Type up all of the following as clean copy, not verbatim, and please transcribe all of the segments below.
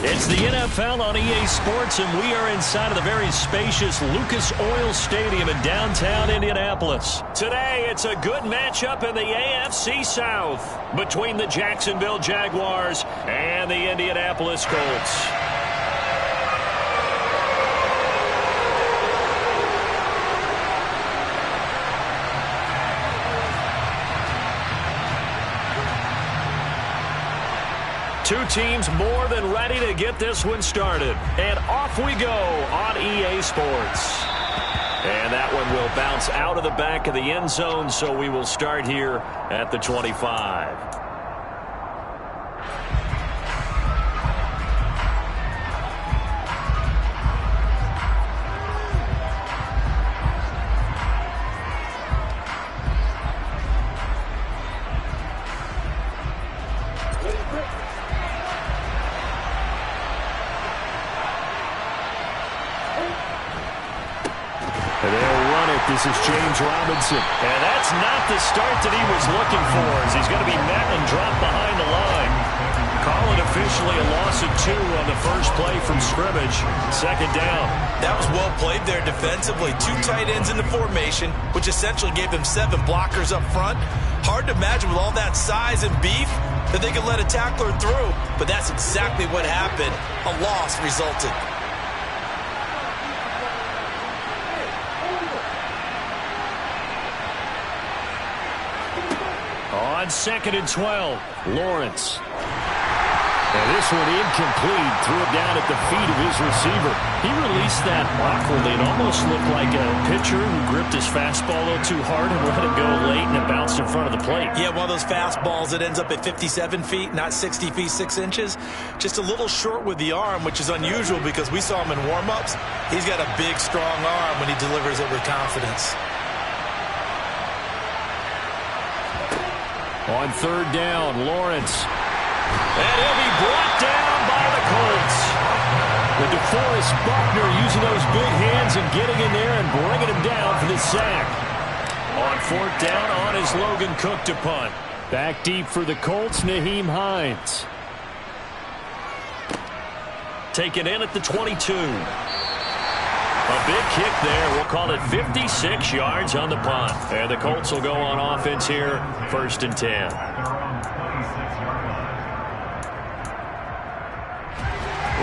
It's the NFL on EA Sports, and we are inside of the very spacious Lucas Oil Stadium in downtown Indianapolis. Today, it's a good matchup in the AFC South between the Jacksonville Jaguars and the Indianapolis Colts. Two teams more than ready to get this one started. And off we go on EA Sports. And that one will bounce out of the back of the end zone, so we will start here at the 25. This is James Robinson. And that's not the start that he was looking for, as he's going to be met and dropped behind the line. Call it officially a loss of 2 on the first play from scrimmage. Second down. That was well played there defensively. 2 tight ends in the formation, which essentially gave them 7 blockers up front. Hard to imagine with all that size and beef that they could let a tackler through. But that's exactly what happened. A loss resulted. On 2nd and 12, Lawrence. And this one incomplete. Threw it down at the feet of his receiver. He released that awkwardly. It almost looked like a pitcher who gripped his fastball a little too hard and let it go late, and it bounced in front of the plate. Yeah, one of those fastballs that ends up at 57 feet, not 60 feet, 6 inches. Just a little short with the arm, which is unusual because we saw him in warm-ups. He's got a big, strong arm when he delivers it with confidence. On 3rd down, Lawrence. And he'll be brought down by the Colts. The DeForest Buckner using those big hands and getting in there and bringing him down for the sack. On 4th down, on is Logan Cook to punt. Back deep for the Colts, Nyheim Hines. Taken in at the 22. A big kick there. We'll call it 56 yards on the punt. And the Colts will go on offense here, 1st and 10.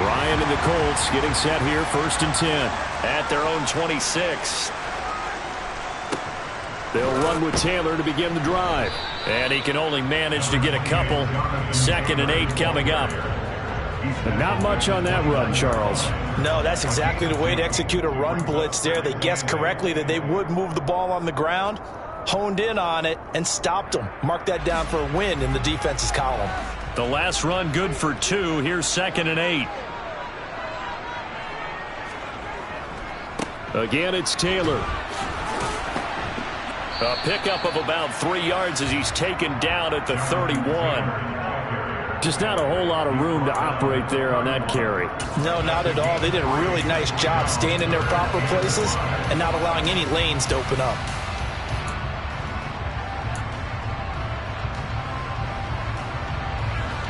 Ryan and the Colts getting set here, 1st and 10. At their own 26. They'll run with Taylor to begin the drive. And he can only manage to get a couple. 2nd and 8 coming up. But not much on that run, Charles. No, that's exactly the way to execute a run blitz there. They guessed correctly that they would move the ball on the ground, honed in on it, and stopped them. Mark that down for a win in the defense's column. The last run good for 2. Here's 2nd and 8. Again, it's Taylor. A pickup of about 3 yards as he's taken down at the 31. Just not a whole lot of room to operate there on that carry. No, not at all. They did a really nice job staying in their proper places and not allowing any lanes to open up.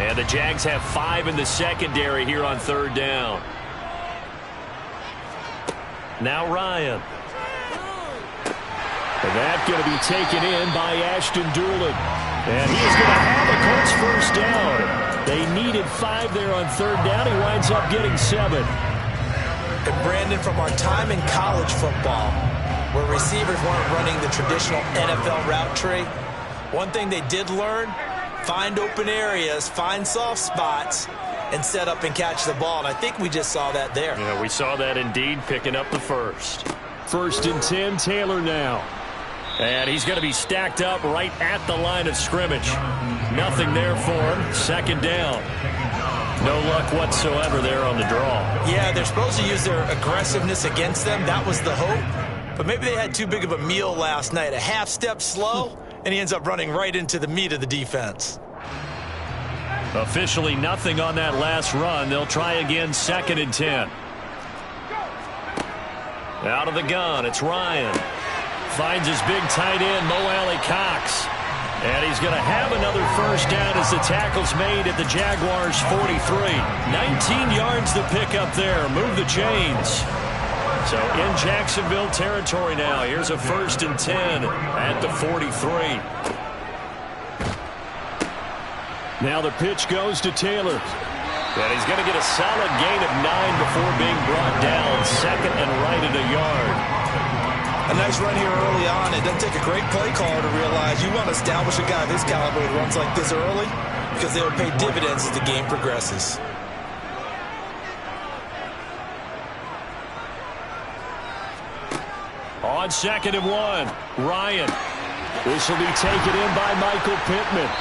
And the Jags have 5 in the secondary here on 3rd down. Now Ryan. And that's going to be taken in by Ashton Dulin. And he is going to have the Colts first down. They needed 5 there on 3rd down. He winds up getting 7. And Brandon, from our time in college football, where receivers weren't running the traditional NFL route tree, one thing they did learn, find open areas, find soft spots, and set up and catch the ball. And I think we just saw that there. Yeah, we saw that indeed, picking up the first. 1st and 10, Taylor now. And he's going to be stacked up right at the line of scrimmage. Nothing there for him. 2nd down. No luck whatsoever there on the draw. Yeah, they're supposed to use their aggressiveness against them. That was the hope. But maybe they had too big of a meal last night. A half step slow, and he ends up running right into the meat of the defense. Officially nothing on that last run. They'll try again, 2nd and 10. Out of the gun, it's Ryan. Finds his big tight end, Mo Alley Cox. And he's going to have another first down as the tackle's made at the Jaguars' 43. 19 yards to pick up there. Move the chains. So in Jacksonville territory now. Here's a 1st and 10 at the 43. Now the pitch goes to Taylor. And he's going to get a solid gain of 9 before being brought down. 2nd and right at a yard. A nice run here early on. It doesn't take a great play caller to realize you want to establish a guy of this caliber who runs like this early because they will pay dividends as the game progresses. On 2nd and 1, Ryan. This will be taken in by Michael Pittman.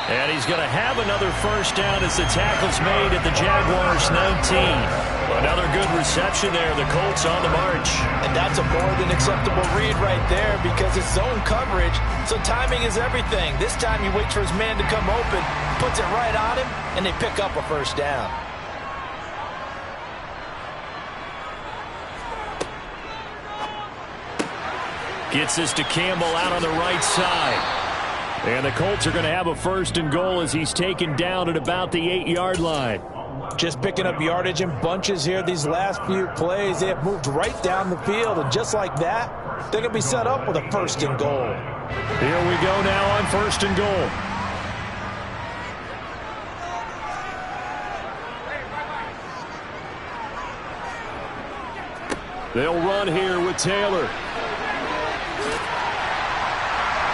And he's going to have another first down as the tackle's made at the Jaguars' 19. Another good reception there. The Colts on the march. And that's a more than acceptable read right there because it's zone coverage, so timing is everything. This time he waits for his man to come open, puts it right on him, and they pick up a first down. Gets this to Campbell out on the right side. And the Colts are going to have a 1st and goal as he's taken down at about the 8-yard line. Just picking up yardage in bunches here these last few plays. They have moved right down the field, and just like that, they're going to be set up with a 1st and goal. Here we go now on 1st and goal. They'll run here with Taylor.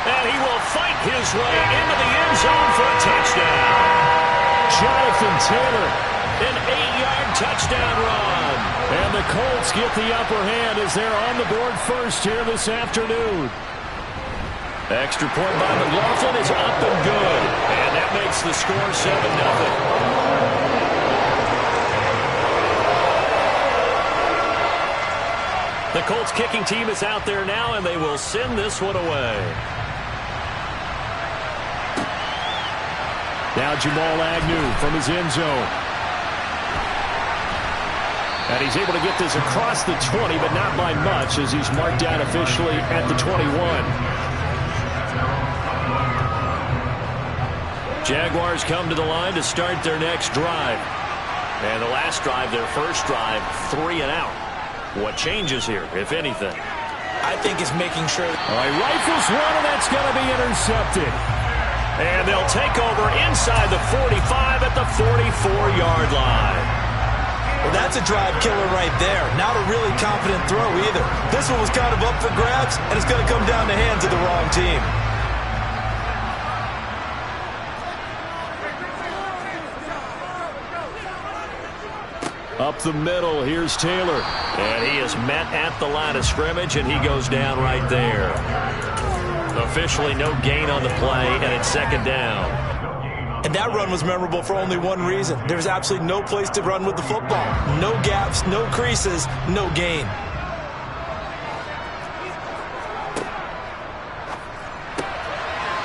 And he will fight his way into the end zone for a touchdown. Jonathan Taylor, an 8-yard touchdown run. And the Colts get the upper hand as they're on the board first here this afternoon. Extra point by McLaughlin is up and good. And that makes the score 7-0. The Colts kicking team is out there now, and they will send this one away. Now Jamal Agnew from his end zone. And he's able to get this across the 20, but not by much as he's marked down officially at the 21. Jaguars come to the line to start their next drive. And the last drive, their first drive, 3 and out. What changes here, if anything? I think it's making sure. All right, rifles one, and that's going to be intercepted. And they'll take over inside the 45 at the 44-yard line. Well, that's a drive killer right there. Not a really confident throw either. This one was kind of up for grabs, and it's going to come down the hands of the wrong team. Up the middle, here's Taylor. And he is met at the line of scrimmage, and he goes down right there. Officially no gain on the play, and it's 2nd down. And that run was memorable for only one reason. There's absolutely no place to run with the football. No gaps, no creases, no gain.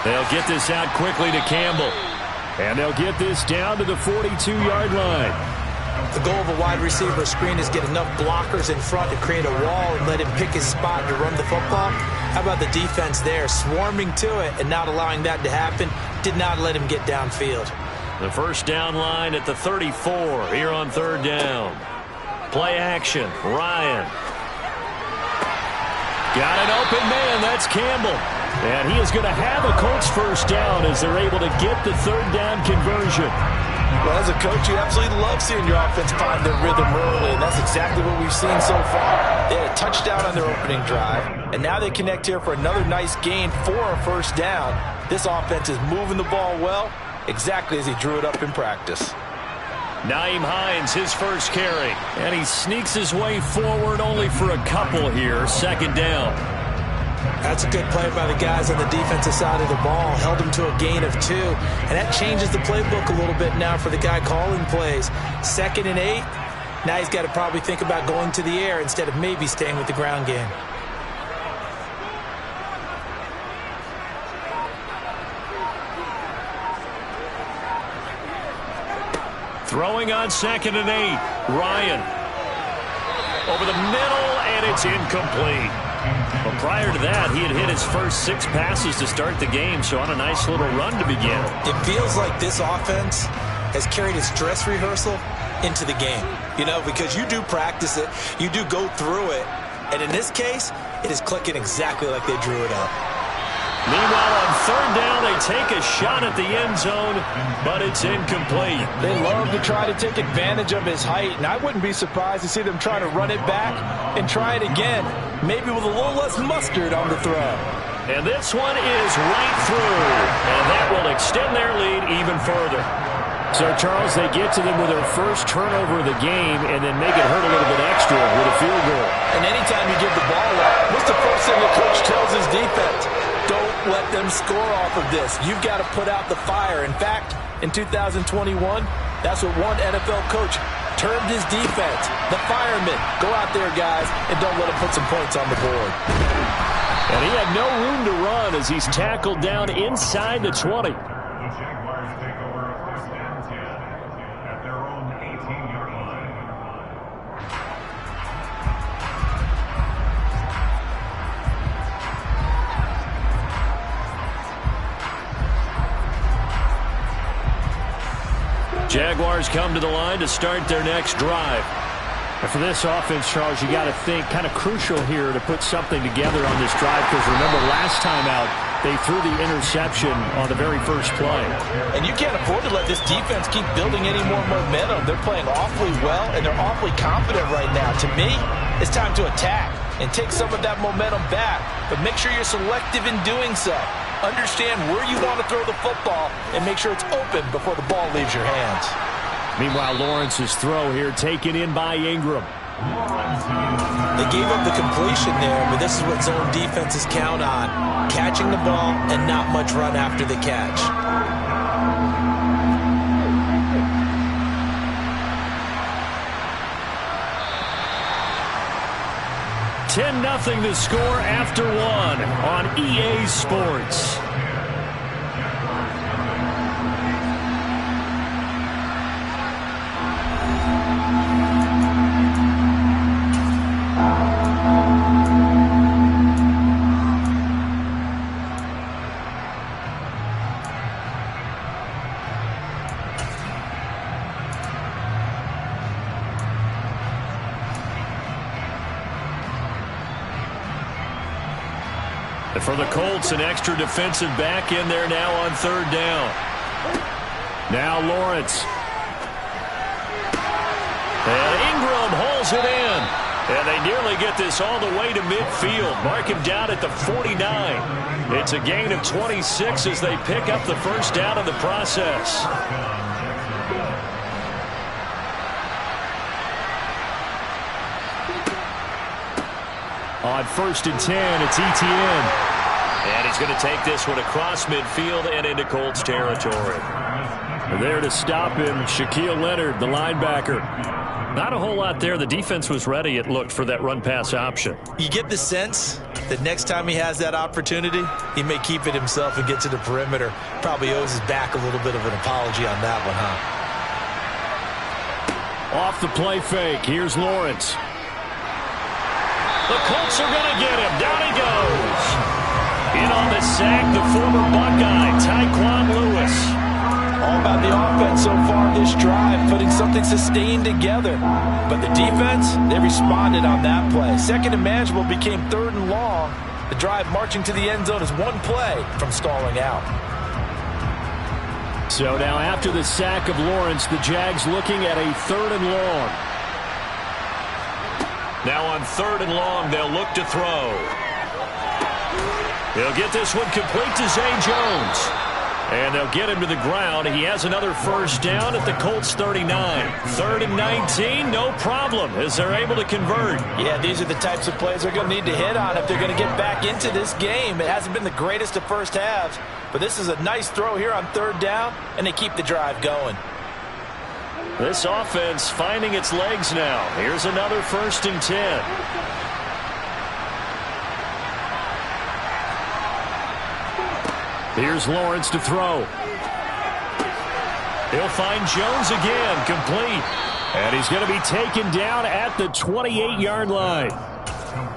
They'll get this out quickly to Campbell. And they'll get this down to the 42-yard line. The goal of a wide receiver screen is get enough blockers in front to create a wall and let him pick his spot to run the football. How about the defense there, swarming to it and not allowing that to happen? Did not let him get downfield. The first down line at the 34 here on 3rd down. Play action, Ryan. Got an open man, that's Campbell. And he is going to have a Colts first down as they're able to get the 3rd down conversion. Well, as a coach, you absolutely love seeing your offense find their rhythm early, and that's exactly what we've seen so far. They had a touchdown on their opening drive, and now they connect here for another nice gain for a first down. This offense is moving the ball well, exactly as he drew it up in practice. Naeem Hines, his first carry, and he sneaks his way forward only for a couple here, 2nd down. That's a good play by the guys on the defensive side of the ball. Held him to a gain of 2. And that changes the playbook a little bit now for the guy calling plays. 2nd and 8. Now he's got to probably think about going to the air instead of maybe staying with the ground game. Throwing on 2nd and 8. Ryan. Over the middle, and it's incomplete. Well, prior to that, he had hit his first 6 passes to start the game, so on a nice little run to begin. It feels like this offense has carried its dress rehearsal into the game. You know, because you do practice it, you do go through it, and in this case, it is clicking exactly like they drew it up. Meanwhile, on third down, they take a shot at the end zone, but it's incomplete. They love to try to take advantage of his height, and I wouldn't be surprised to see them try to run it back and try it again, maybe with a little less mustard on the throw. And this one is right through, and that will extend their lead even further. So, Charles, they get to them with their first turnover of the game and then make it hurt a little bit extra with a field goal. And anytime you give the ball up, what's the first thing the coach tells his defense? Don't let them score off of this. You've got to put out the fire. In fact, in 2021, that's what one NFL coach termed his defense. The firemen. Go out there, guys, and don't let them put some points on the board. And he had no room to run as he's tackled down inside the 20. The Jaguars take over a first and 10 at their own 18-yard line. Jaguars come to the line to start their next drive. And for this offense, Charles, you got to think kind of crucial here to put something together on this drive, because remember last time out they threw the interception on the very first play. And you can't afford to let this defense keep building any more momentum. They're playing awfully well, and they're awfully confident right now. To me, it's time to attack and take some of that momentum back, but make sure you're selective in doing so. Understand where you want to throw the football and make sure it's open before the ball leaves your hands. Meanwhile, Lawrence's throw here taken in by Ingram. They gave up the completion there, but this is what zone defenses count on. Catching the ball and not much run after the catch. 10-0 the score after 1 on EA Sports. And for the Colts, an extra defensive back in there now on third down. Now Lawrence. And Ingram hauls it in. And they nearly get this all the way to midfield. Mark him down at the 49. It's a gain of 26 as they pick up the first down in the process. On 1st and 10, it's Etienne. And he's going to take this one across midfield and into Colts territory. There to stop him, Shaquille Leonard, the linebacker. Not a whole lot there. The defense was ready, it looked, for that run-pass option. You get the sense that next time he has that opportunity, he may keep it himself and get to the perimeter. Probably owes his back a little bit of an apology on that one, huh? Off the play fake, here's Lawrence. The Colts are going to get him. Down he goes. In on the sack, the former Buckeye, Tyquan Lewis. All about the offense so far this drive, putting something sustained together. But the defense, they responded on that play. Second and manageable became 3rd and long. The drive marching to the end zone is one play from stalling out. So now after the sack of Lawrence, the Jags looking at a 3rd and long. Now on 3rd and long, they'll look to throw. They'll get this one complete to Zay Jones. And they'll get him to the ground. He has another first down at the Colts 39. 3rd and 19, no problem, as they're able to convert. Yeah, these are the types of plays they're going to need to hit on if they're going to get back into this game. It hasn't been the greatest of first halves, but this is a nice throw here on 3rd down, and they keep the drive going. This offense finding its legs now. Here's another 1st and 10. Here's Lawrence to throw. He'll find Jones again, complete. And he's going to be taken down at the 28-yard line.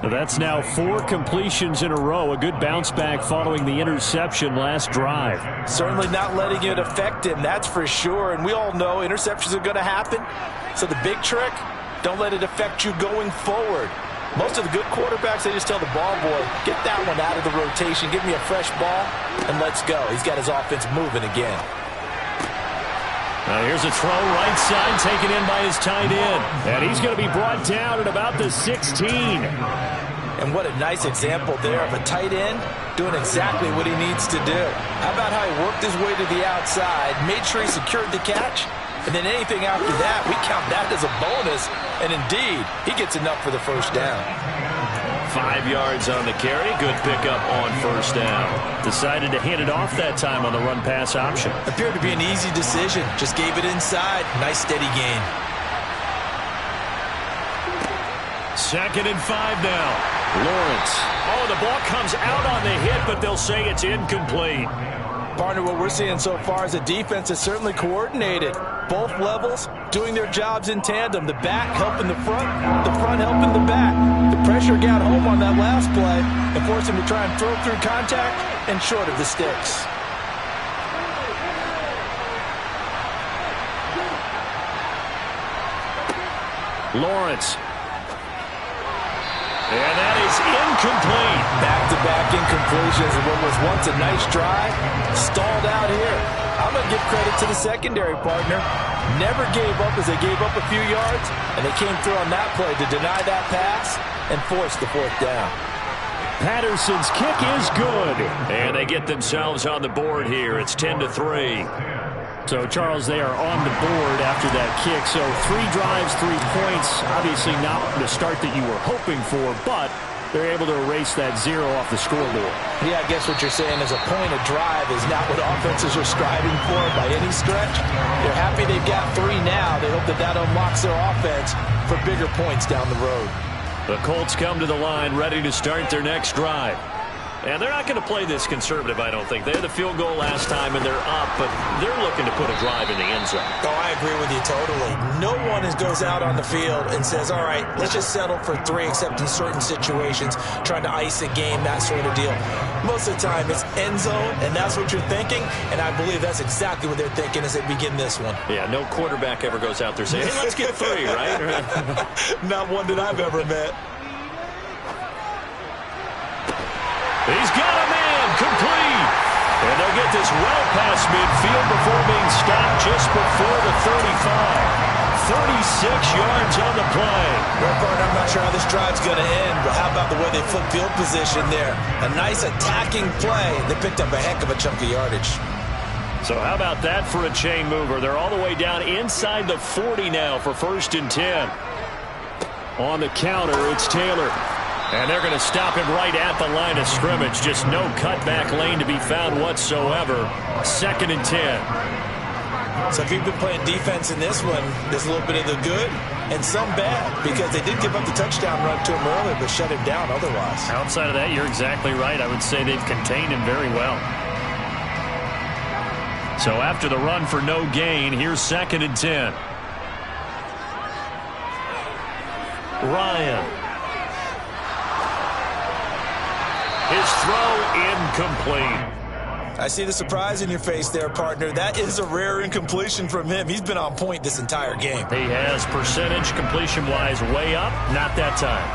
That's now 4 completions in a row. A good bounce back following the interception last drive. Certainly not letting it affect him, that's for sure. And we all know interceptions are going to happen. So the big trick, don't let it affect you going forward. Most of the good quarterbacks, they just tell the ball boy, get that one out of the rotation, give me a fresh ball, and let's go. He's got his offense moving again. Here's a throw right side taken in by his tight end. And he's going to be brought down at about the 16. And what a nice example there of a tight end doing exactly what he needs to do. How about how he worked his way to the outside, made sure he secured the catch, and then anything after that, we count that as a bonus. And indeed, he gets enough for the first down. 5 yards on the carry. Good pickup on first down. Decided to hand it off that time on the run-pass option. Appeared to be an easy decision. Just gave it inside. Nice steady gain. 2nd and 5 now. Lawrence. Oh, the ball comes out on the hit, but they'll say it's incomplete. Partner, what we're seeing so far is the defense is certainly coordinated. Both levels doing their jobs in tandem. The back helping the front helping the back. The pressure got home on that last play and forced him to try and throw through contact and short of the sticks. Lawrence. And that is incomplete. Back-to-back incompletions of what was once a nice drive. Stalled out here. I'm going to give credit to the secondary partner. Never gave up as they gave up a few yards, and they came through on that play to deny that pass and force the 4th down. Patterson's kick is good. And they get themselves on the board here. It's 10-3. So, Charles, they are on the board after that kick. So 3 drives, 3 points. Obviously not the start that you were hoping for, but they're able to erase that 0 off the scoreboard. Yeah, I guess what you're saying is a point of drive is not what offenses are striving for by any stretch. They're happy they've got 3 now. They hope that that unlocks their offense for bigger points down the road. The Colts come to the line ready to start their next drive. And they're not going to play this conservative, I don't think. They had the field goal last time, and they're up, but they're looking to put a drive in the end zone. Oh, I agree with you totally. No one goes out on the field and says, all right, let's just settle for 3, except in certain situations, trying to ice a game, that sort of deal. Most of the time, it's end zone, and that's what you're thinking, and I believe that's exactly what they're thinking as they begin this one. Yeah, no quarterback ever goes out there saying, hey, let's get 3, right? Not one that I've ever met. He's got a man, complete. And they'll get this well past midfield before being stopped just before the 35. 36 yards on the play. Well, partner, I'm not sure how this drive's going to end, but how about the way they flip field position there? A nice attacking play. They picked up a heck of a chunk of yardage. So how about that for a chain mover? They're all the way down inside the 40 now for 1st and 10. On the counter, it's Taylor. And they're going to stop him right at the line of scrimmage. Just no cutback lane to be found whatsoever. 2nd and 10. So if you've been playing defense in this one, there's a little bit of the good and some bad, because they did give up the touchdown run to him earlier, but shut him down otherwise. Outside of that, you're exactly right. I would say they've contained him very well. So after the run for no gain, here's 2nd and 10. Ryan. His throw incomplete. I see the surprise in your face there, partner. That is a rare incompletion from him. He's been on point this entire game. He has percentage completion-wise way up. Not that time.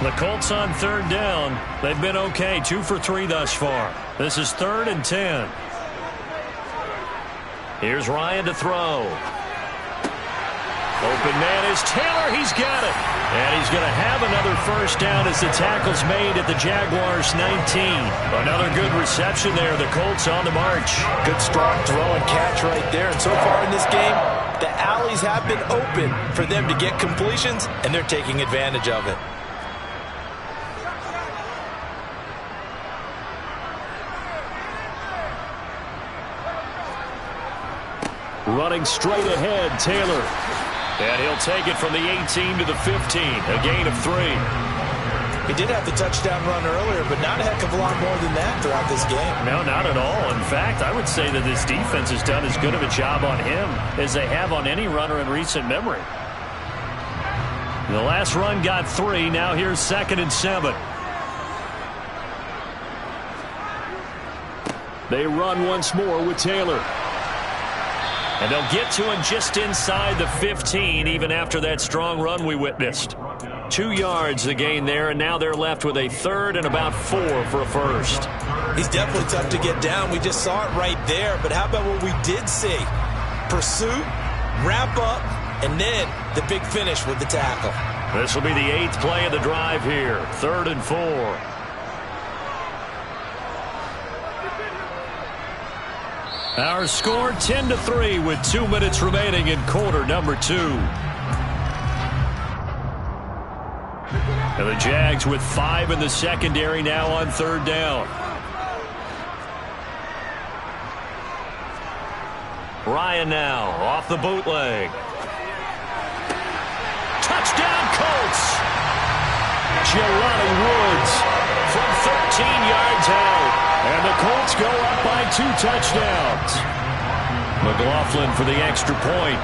The Colts on 3rd down. They've been okay. 2 for 3 thus far. This is 3rd and 10. Here's Ryan to throw. Open man is Taylor. He's got it. And he's going to have another first down as the tackle's made at the Jaguars 19. Another good reception there. The Colts on the march. Good strong throw and catch right there. And so far in this game, the alleys have been open for them to get completions, and they're taking advantage of it. Running straight ahead, Taylor. And he'll take it from the 18 to the 15. A gain of 3. He did have the touchdown run earlier, but not a heck of a lot more than that throughout this game. No, not at all. In fact, I would say that this defense has done as good of a job on him as they have on any runner in recent memory. The last run got 3. Now here's 2nd and 7. They run once more with Taylor. And they'll get to him just inside the 15, even after that strong run we witnessed. 2 yards the gain there, and now they're left with a 3rd and about 4 for a first. He's definitely tough to get down. We just saw it right there. But how about what we did see? Pursuit, wrap up, and then the big finish with the tackle. This will be the 8th play of the drive here. 3rd and 4. Our score 10-3 with 2 minutes remaining in quarter number 2. And the Jags with 5 in the secondary now on 3rd down. Ryan now off the bootleg. Touchdown Colts! Jelani Woods from 13 yards out. And the Colts go up by 2 touchdowns. McLaughlin for the extra point.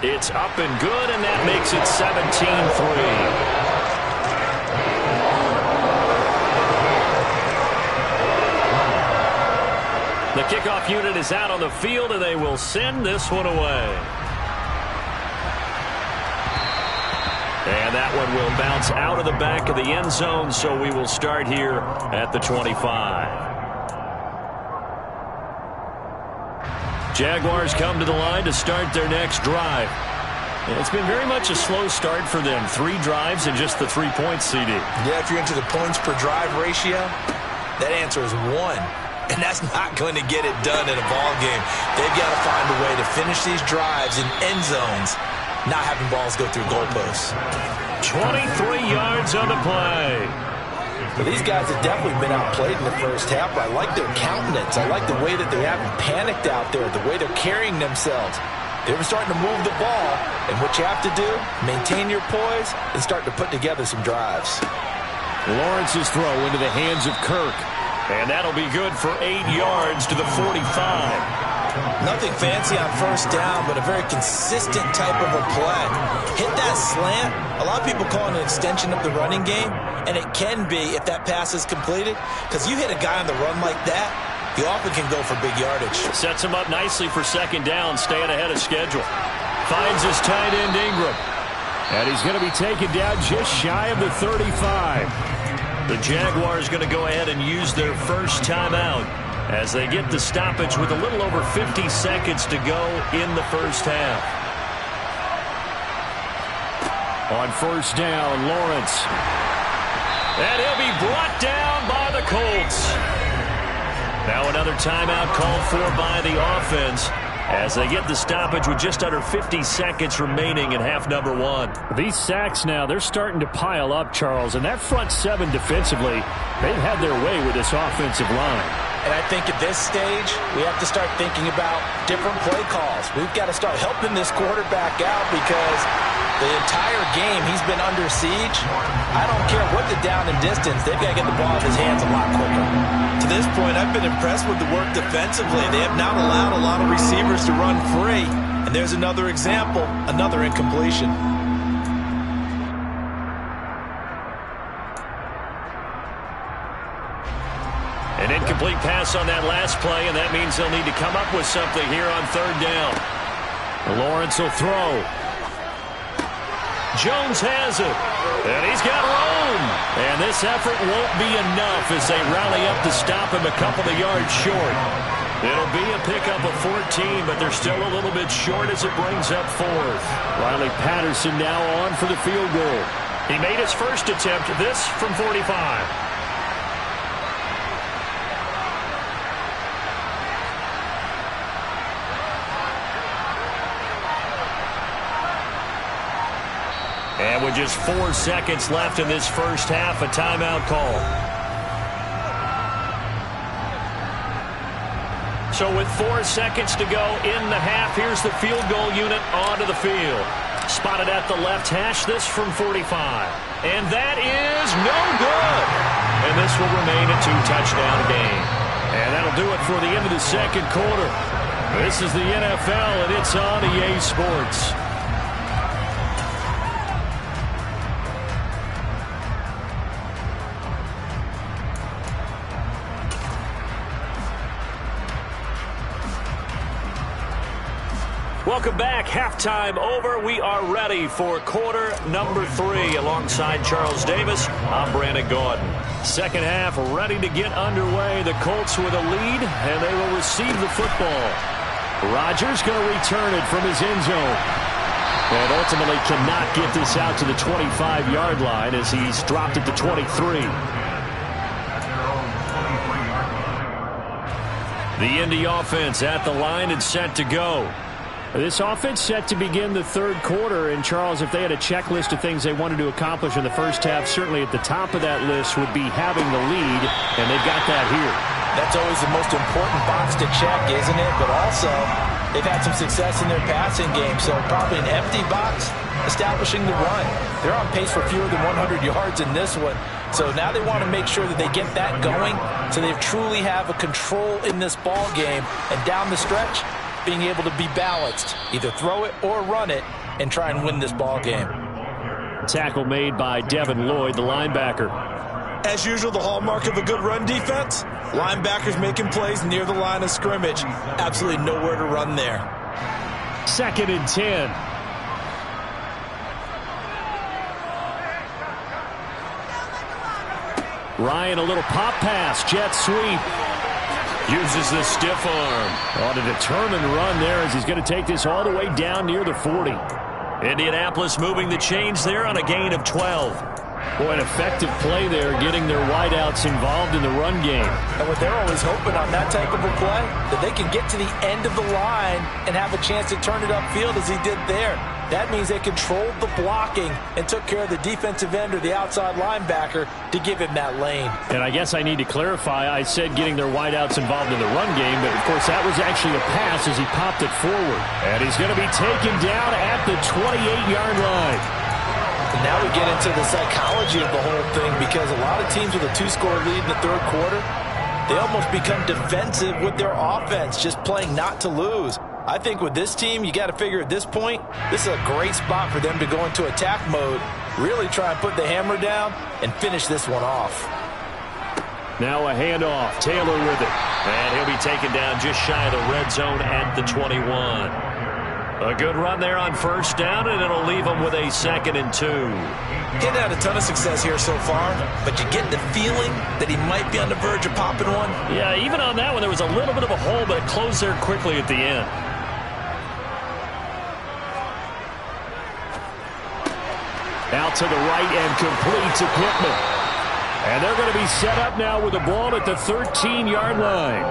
It's up and good, and that makes it 17-3. The kickoff unit is out on the field, and they will send this one away. And that one will bounce out of the back of the end zone, so we will start here at the 25. Jaguars come to the line to start their next drive. It's been very much a slow start for them. 3 drives and just the 3 points, CD. Yeah, if you're into the points per drive ratio, that answer is 1. And that's not going to get it done in a ball game. They've got to find a way to finish these drives in end zones, not having balls go through goalposts. 23 yards on the play. Well, these guys have definitely been outplayed in the first half, but I like their countenance. I like the way that they haven't panicked out there, the way they're carrying themselves. They're starting to move the ball, and what you have to do, maintain your poise and start to put together some drives. Lawrence's throw into the hands of Kirk. And that'll be good for 8 yards to the 45. Nothing fancy on first down, but a very consistent type of a play. Hit that slant. A lot of people call it an extension of the running game, and it can be if that pass is completed, because you hit a guy on the run like that, he often can go for big yardage. Sets him up nicely for 2nd down, staying ahead of schedule. Finds his tight end Ingram. And he's going to be taken down just shy of the 35. The Jaguars going to go ahead and use their first timeout as they get the stoppage with a little over 50 seconds to go in the first half. On first down, Lawrence. And he'll be brought down by the Colts. Now another timeout called for by the offense as they get the stoppage with just under 50 seconds remaining in half number 1. These sacks now, they're starting to pile up, Charles, and that front 7 defensively, they've had their way with this offensive line. And I think at this stage, we have to start thinking about different play calls. We've got to start helping this quarterback out because the entire game he's been under siege. I don't care what the down and distance, they've got to get the ball in his hands a lot quicker. To this point, I've been impressed with the work defensively. They have not allowed a lot of receivers to run free. And there's another example, another incompletion. An incomplete pass on that last play, and that means they'll need to come up with something here on 3rd down. Lawrence will throw. Jones has it, and he's got room. And this effort won't be enough as they rally up to stop him a couple of yards short. It'll be a pickup of 14, but they're still a little bit short as it brings up 4th. Riley Patterson now on for the field goal. He made his first attempt, this from 45. And with just 4 seconds left in this first half, a timeout call. So with 4 seconds to go in the half, here's the field goal unit onto the field. Spotted at the left hash, this from 45. And that is no good. And this will remain a 2-touchdown game. And that'll do it for the end of the second quarter. This is the NFL, and it's on EA Sports. Welcome back. Halftime over. We are ready for quarter number 3. Alongside Charles Davis, I'm Brandon Gaudin. Second half ready to get underway. The Colts with a lead, and they will receive the football. Rodgers going to return it from his end zone. And ultimately cannot get this out to the 25-yard line as he's dropped it to 23. The Indy offense at the line and set to go. This offense set to begin the third quarter, and Charles, if they had a checklist of things they wanted to accomplish in the first half, certainly at the top of that list would be having the lead, and they've got that here. That's always the most important box to check, isn't it? But also, they've had some success in their passing game, so probably an empty box establishing the run. They're on pace for fewer than 100 yards in this one, so now they want to make sure that they get that going so they truly have a control in this ball game, and down the stretch, being able to be balanced, either throw it or run it, and try and win this ball game. Tackle made by Devin Lloyd, the linebacker. As usual, the hallmark of a good run defense, linebackers making plays near the line of scrimmage. Absolutely nowhere to run there. 2nd and 10. Ryan, a little pop pass, jet sweep. Uses the stiff arm on a determined run there as he's going to take this all the way down near the 40. Indianapolis moving the chains there on a gain of 12. Boy, an effective play there, getting their wideouts involved in the run game. And what they're always hoping on that type of a play, that they can get to the end of the line and have a chance to turn it upfield as he did there. That means they controlled the blocking and took care of the defensive end or the outside linebacker to give him that lane. And I guess I need to clarify, I said getting their wideouts involved in the run game, but of course that was actually a pass as he popped it forward. And he's going to be taken down at the 28-yard line. And now we get into the psychology of the whole thing, because a lot of teams with a 2-score lead in the third quarter, they almost become defensive with their offense, just playing not to lose. I think with this team, you got to figure at this point, this is a great spot for them to go into attack mode, really try and put the hammer down and finish this one off. Now a handoff, Taylor with it. And he'll be taken down just shy of the red zone at the 21. A good run there on first down, and it'll leave him with a 2nd and 2. He's had a ton of success here so far, but you get the feeling that he might be on the verge of popping one. Yeah, even on that one, there was a little bit of a hole, but it closed there quickly at the end. Out to the right and complete to Pittman. And they're going to be set up now with the ball at the 13-yard line.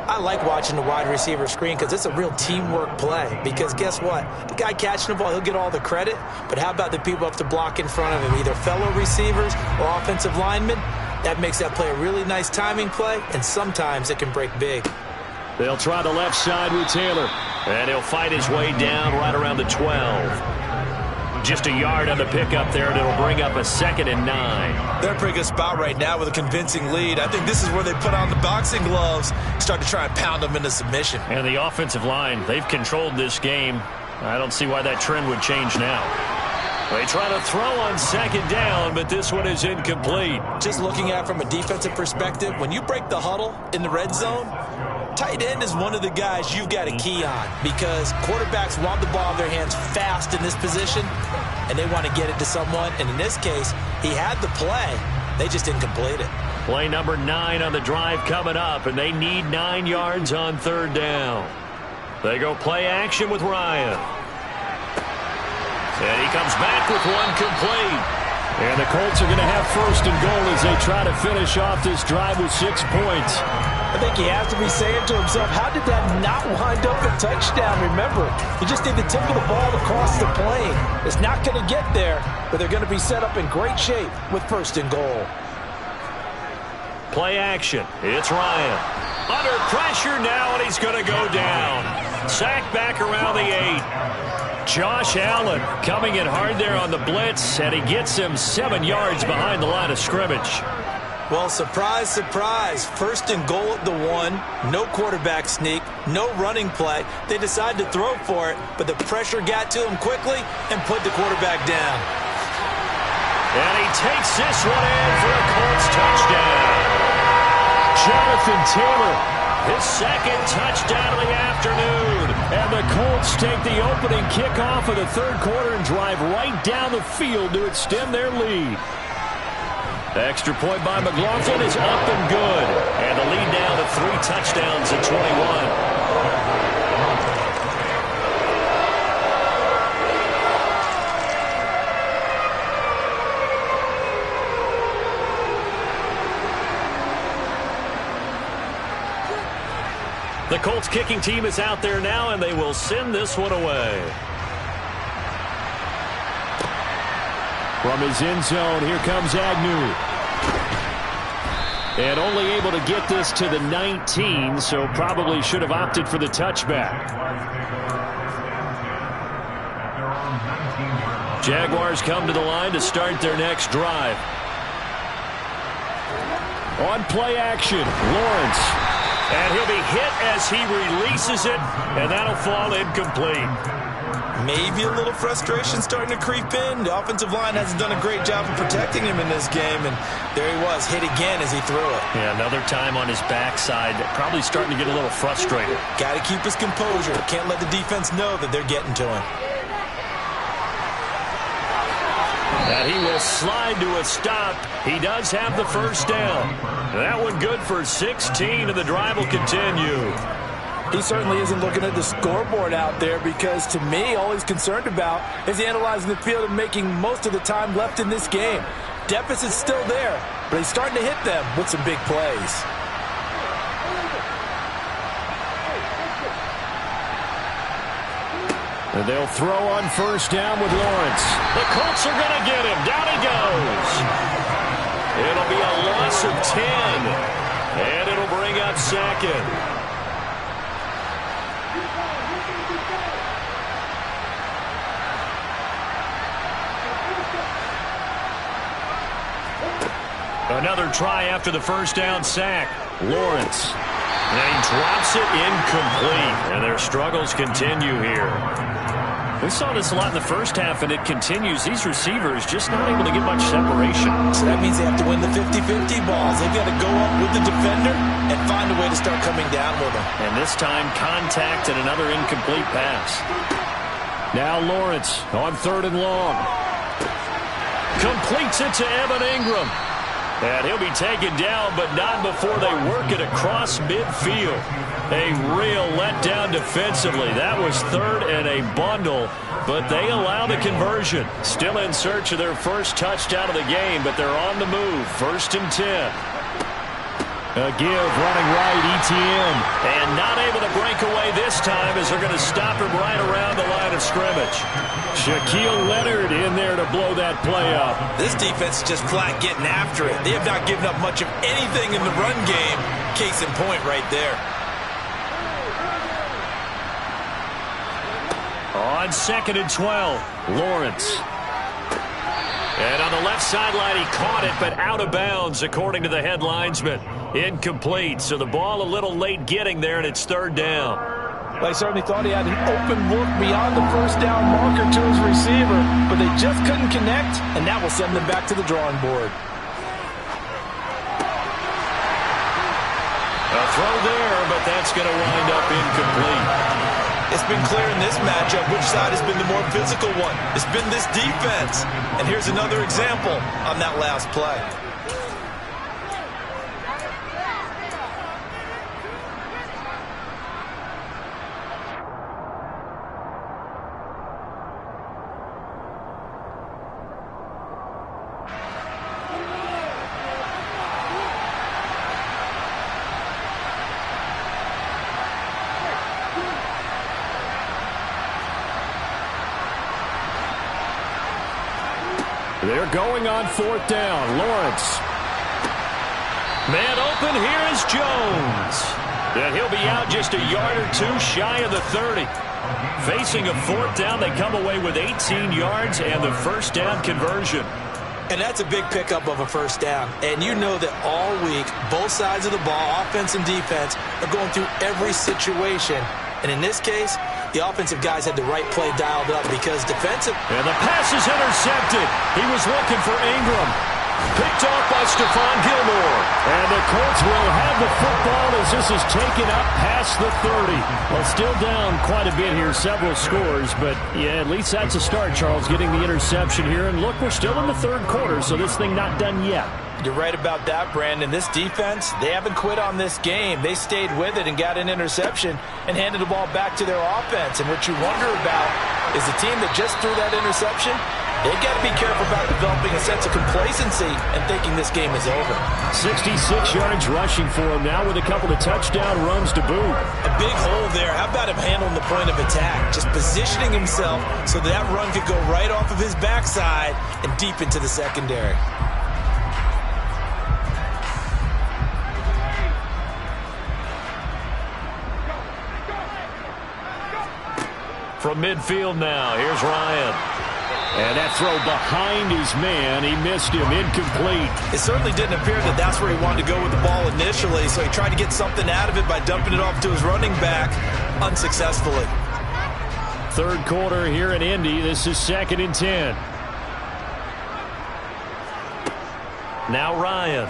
I like watching the wide receiver screen because it's a real teamwork play. Because guess what? The guy catching the ball, he'll get all the credit. But how about the people up to block in front of him, either fellow receivers or offensive linemen? That makes that play a really nice timing play, and sometimes it can break big. They'll try the left side with Taylor. And he'll fight his way down right around the 12. Just a yard on the pickup there, and it'll bring up a 2nd and 9. They're in a pretty good spot right now with a convincing lead. I think this is where they put on the boxing gloves, start to try and pound them into submission. And the offensive line, they've controlled this game. I don't see why that trend would change now. They try to throw on 2nd down, but this one is incomplete. Just looking at it from a defensive perspective, when you break the huddle in the red zone, tight end is one of the guys you've got to key on, because quarterbacks want the ball in their hands fast in this position, and they want to get it to someone. And in this case, he had the play. They just didn't complete it. Play number 9 on the drive coming up, and they need 9 yards on 3rd down. They go play action with Ryan. And he comes back with one complete. And the Colts are going to have 1st and goal as they try to finish off this drive with 6 points. I think he has to be saying to himself, how did that not wind up a touchdown? Remember, you just need to tip the ball across the plane. It's not going to get there, but they're going to be set up in great shape with 1st and goal. Play action. It's Ryan. Under pressure now, and he's going to go down. Sacked back around the 8. Josh Allen coming in hard there on the blitz, and he gets him 7 yards behind the line of scrimmage. Well, surprise, surprise. First and goal at the 1. No quarterback sneak. No running play. They decide to throw for it, but the pressure got to him quickly and put the quarterback down. And he takes this one in for a Colts touchdown. Jonathan Taylor, his second touchdown of the afternoon. And the Colts take the opening kickoff of the third quarter and drive right down the field to extend their lead. The extra point by McLaughlin is up and good. And the lead now to 3 touchdowns at 21. The Colts kicking team is out there now, and they will send this one away. From his end zone, here comes Agnew. And only able to get this to the 19, so probably should have opted for the touchback. Jaguars come to the line to start their next drive. On play action, Lawrence. And he'll be hit as he releases it, and that'll fall incomplete. Maybe a little frustration starting to creep in. The offensive line hasn't done a great job of protecting him in this game, and there he was, hit again as he threw it. Yeah, another time on his backside, probably starting to get a little frustrated. Got to keep his composure. Can't let the defense know that they're getting to him. And he will slide to a stop. He does have the first down. That one good for 16, and the drive will continue. He certainly isn't looking at the scoreboard out there because, to me, all he's concerned about is analyzing the field and making most of the time left in this game. Deficit's still there, but he's starting to hit them with some big plays. And they'll throw on first down with Lawrence. The Colts are going to get him. Down he goes. It'll be a loss of 10. And it'll bring up second. Another try after the first down sack. Lawrence. And he drops it incomplete. And their struggles continue here. We saw this a lot in the first half, and it continues. These receivers just not able to get much separation. So that means they have to win the 50-50 balls. They've got to go up with the defender and find a way to start coming down with them. And this time, contact and another incomplete pass. Now Lawrence on 3rd and long. Completes it to Evan Ingram. And he'll be taken down, but not before they work it across midfield. A real letdown defensively. That was 3rd and a bundle, but they allow the conversion. Still in search of their first touchdown of the game, but they're on the move. 1st and 10. A give running right, Etienne. And not able to break away this time as they're going to stop him right around the line of scrimmage. Shaquille Leonard in there to blow that play up. This defense is just flat getting after it. They have not given up much of anything in the run game. Case in point right there. On 2nd and 12, Lawrence. And on the left sideline, he caught it, but out of bounds, according to the head linesman. Incomplete, so the ball a little late getting there, and it's 3rd down. They certainly thought he had an open look beyond the first down marker to his receiver, but they just couldn't connect, and that will send them back to the drawing board. A throw there, but that's going to wind up incomplete. It's been clear in this matchup which side has been the more physical one. It's been this defense. And here's another example on that last play. They're going on 4th down. Lawrence. Man open, here is Jones. And he'll be out just a yard or two shy of the 30. Facing a fourth down, they come away with 18 yards and the first down conversion. And that's a big pickup of a first down. And you know that all week, both sides of the ball, offense and defense, are going through every situation. And in this case, the offensive guys had the right play dialed up because defensive... And the pass is intercepted. He was looking for Ingram. Picked off by Stephon Gilmore. And the Colts will have the football as this is taken up past the 30. Well, still down quite a bit here, several scores. But, yeah, at least that's a start, Charles, getting the interception here. And, look, we're still in the third quarter, so this thing not done yet. You're right about that, Brandon. This defense, they haven't quit on this game. They stayed with it and got an interception and handed the ball back to their offense. And what you wonder about is the team that just threw that interception, they got to be careful about developing a sense of complacency and thinking this game is over. 66 yards rushing for him now with a couple of touchdown runs to boot. A big hole there. How about him handling the point of attack? Just positioning himself so that run could go right off of his backside and deep into the secondary. From midfield now, here's Ryan. And that throw behind his man, he missed him, incomplete. It certainly didn't appear that that's where he wanted to go with the ball initially, so he tried to get something out of it by dumping it off to his running back unsuccessfully. Third quarter here in Indy. This is 2nd and 10. Now Ryan.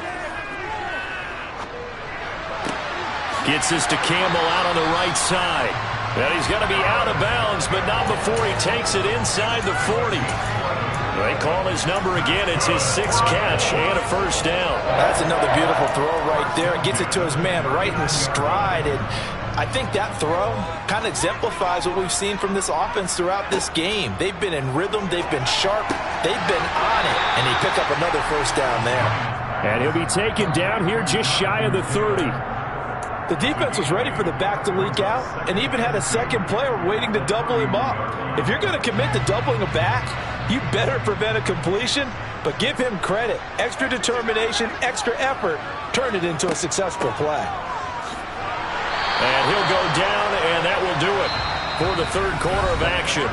Gets this to Campbell out on the right side. And he's going to be out of bounds, but not before he takes it inside the 40. They call his number again. It's his 6th catch and a first down. That's another beautiful throw right there. Gets it to his man right in stride. And I think that throw kind of exemplifies what we've seen from this offense throughout this game. They've been in rhythm. They've been sharp. They've been on it. And he picked up another first down there. And he'll be taken down here just shy of the 30. The defense was ready for the back to leak out and even had a second player waiting to double him up. If you're going to commit to doubling a back, you better prevent a completion, but give him credit. Extra determination, extra effort, turn it into a successful play. And he'll go down, and that will do it for the third quarter of action.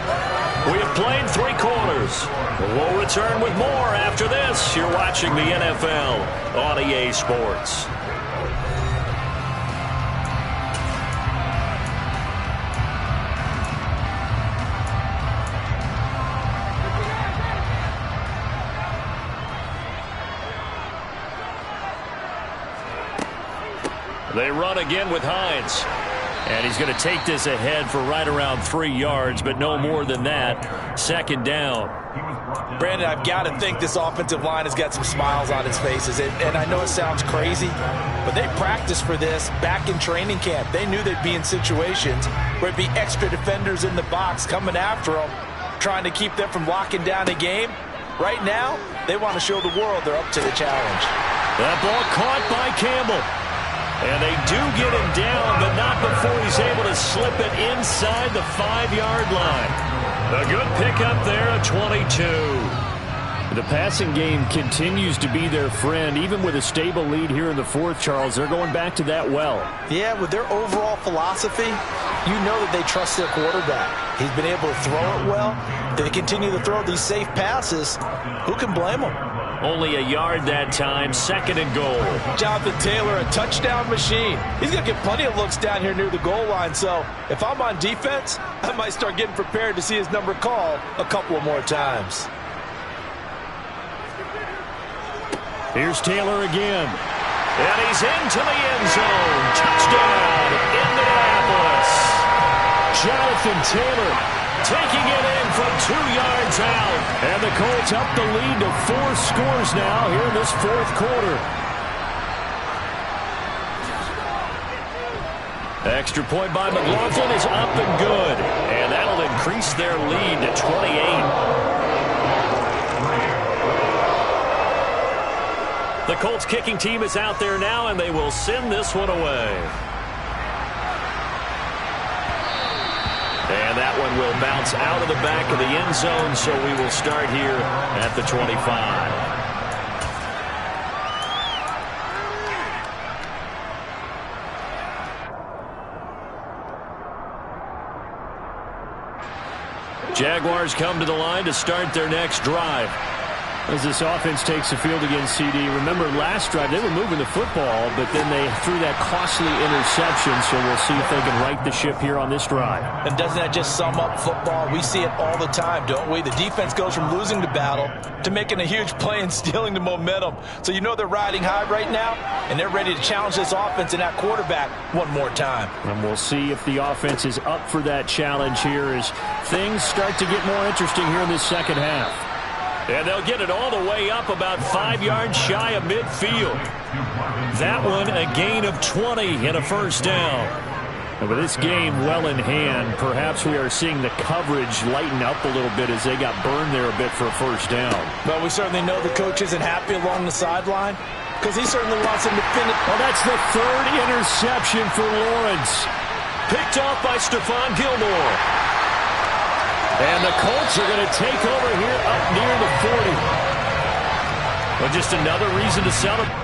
We have played 3 quarters. We'll return with more after this. You're watching the NFL on EA Sports. They run again with Hines. And he's going to take this ahead for right around 3 yards, but no more than that. 2nd down. Brandon, I've got to think this offensive line has got some smiles on its faces. And I know it sounds crazy, but they practiced for this back in training camp. They knew they'd be in situations where it'd be extra defenders in the box coming after them, trying to keep them from locking down a game. Right now, they want to show the world they're up to the challenge. That ball caught by Campbell. And they do get him down, but not before he's able to slip it inside the 5-yard line. A good pickup there at 22. The passing game continues to be their friend. Even with a stable lead here in the 4th, Charles, they're going back to that well. Yeah, with their overall philosophy, you know that they trust their quarterback. He's been able to throw it well. They continue to throw these safe passes. Who can blame them? Only a yard that time, 2nd and goal. Jonathan Taylor, a touchdown machine. He's going to get plenty of looks down here near the goal line. So if I'm on defense, I might start getting prepared to see his number called a couple of more times. Here's Taylor again. And he's into the end zone. Touchdown, Indianapolis. Jonathan Taylor taking it in from 2 yards out. And the Colts up the lead to 4 scores now here in this 4th quarter. Extra point by McLaughlin is up and good. And that'll increase their lead to 28. The Colts kicking team is out there now, and they will send this one away. And that one will bounce out of the back of the end zone, so we will start here at the 25. Jaguars come to the line to start their next drive. As this offense takes the field against CD, remember last drive they were moving the football, but then they threw that costly interception, so we'll see if they can right the ship here on this drive. And doesn't that just sum up football? We see it all the time, don't we? The defense goes from losing the battle to making a huge play and stealing the momentum. So you know they're riding high right now, and they're ready to challenge this offense and that quarterback one more time. And we'll see if the offense is up for that challenge here as things start to get more interesting here in this second half. And they'll get it all the way up about 5 yards shy of midfield. That one a gain of 20 and a first down. And with this game well in hand, perhaps we are seeing the coverage lighten up a little bit as they got burned there a bit for a first down. Well, we certainly know the coach isn't happy along the sideline because he certainly wants him to finish. Well, that's the third interception for Lawrence. Picked off by Stephon Gilmore. And the Colts are going to take over here up near the 40. Well, just another reason to celebrate.